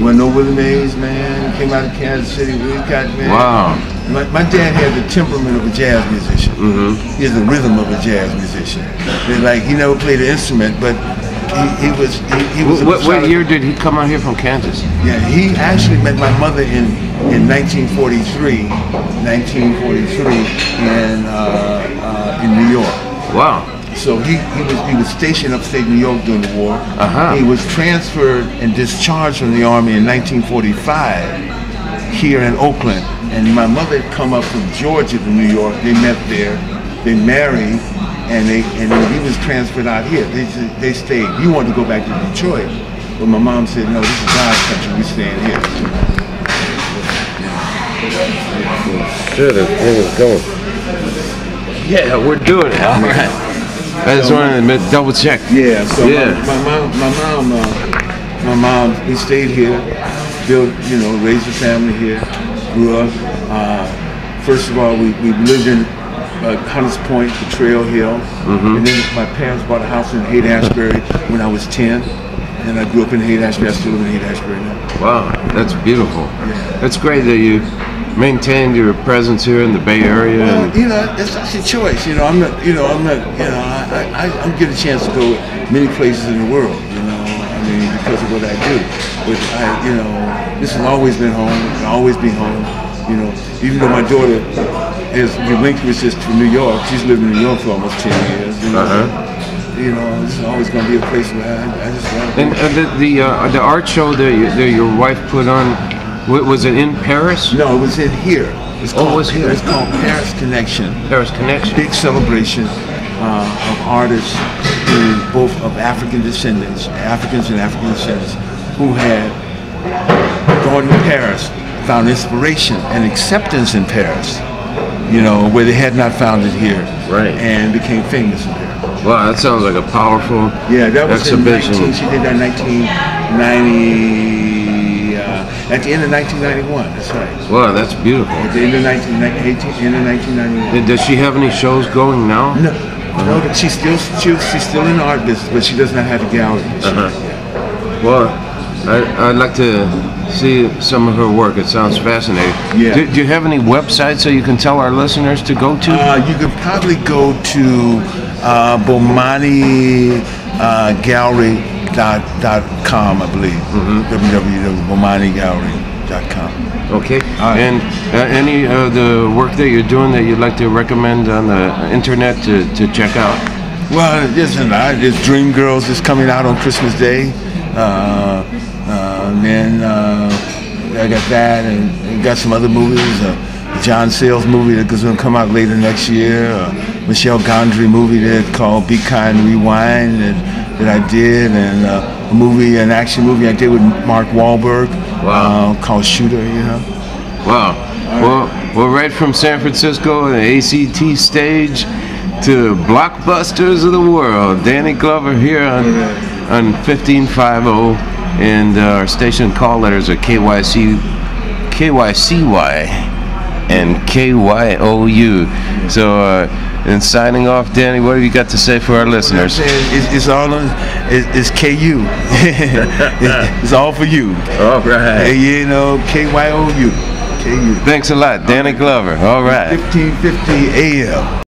want to know Willie Mays, man? Came out of Kansas City. We got, man. Wow. My dad had the temperament of a jazz musician. He has the rhythm of a jazz musician. Like, he never played an instrument, but he was. What year did he come out here from Kansas? Yeah, he actually met my mother in 1943 in New York. Wow. So he was stationed upstate New York during the war. He was transferred and discharged from the Army in 1945 here in Oakland. And my mother had come up from Georgia to New York. They met there. They married, and he was transferred out here. They stayed. He wanted to go back to Detroit, but my mom said, "No, this is God's country. We're staying here." Sure, the thing is going. Yeah, we're doing it. All right. I just wanted to double check. Yeah. So my mom, we stayed here, built, raised a family here, grew up. First of all, we lived in Hunters Point, the Trail Hill, and then my parents bought a house in Haight-Ashbury when I was 10, and I grew up in Haight-Ashbury. I still live in Haight-Ashbury now. Wow, that's beautiful. Yeah. That's great that you maintained your presence here in the Bay Area. Well, that's a choice. I'm getting a chance to go many places in the world. Because of what I do. But this has always been home. It'll always be home. Even though my daughter is relinquished to New York, she's lived in New York for almost 10 years. This is always going to be a place where I just love it. And the art show that your wife put on, was it in Paris? No, it was in here. It was here. It's called Paris Connection. Paris Connection. Big celebration of artists both of African descendants, Africans and African descendants, who had gone to Paris, found inspiration and acceptance in Paris, where they had not found it here, and became famous in Paris. Wow, that sounds like a powerful that was exhibition. She did that in 1990, at the end of 1991. That's right. Wow, that's beautiful. At the end of 1991. Does she have any shows going now? No. No, but she's still in the art business, but she does not have a gallery. Well, I'd like to see some of her work. It sounds fascinating. Yeah. Do you have any websites that you can tell our listeners to go to? You can probably go to BomaniGallery.com, I believe. www.BomaniGallery.com. Okay. And any of the work that you're doing that you'd like to recommend on the internet to check out? Well, there's Dream Girls is coming out on Christmas Day. Then I got that, and got some other movies. John Sayles movie that's going to come out later next year. Michelle Gondry movie that called Be Kind, Rewind that I did, and an action movie I did with Mark Wahlberg. Wow. Called Shooter, Wow. Well, right from San Francisco, the ACT stage, to blockbusters of the world. Danny Glover here on 1550, and our station call letters are KYCY and KYOU. So, in signing off, Danny, what have you got to say for our listeners? It's all it's KU. It's all for you. All right. KYOU. KU. Thanks a lot, Danny Glover. All right. 1550 AM.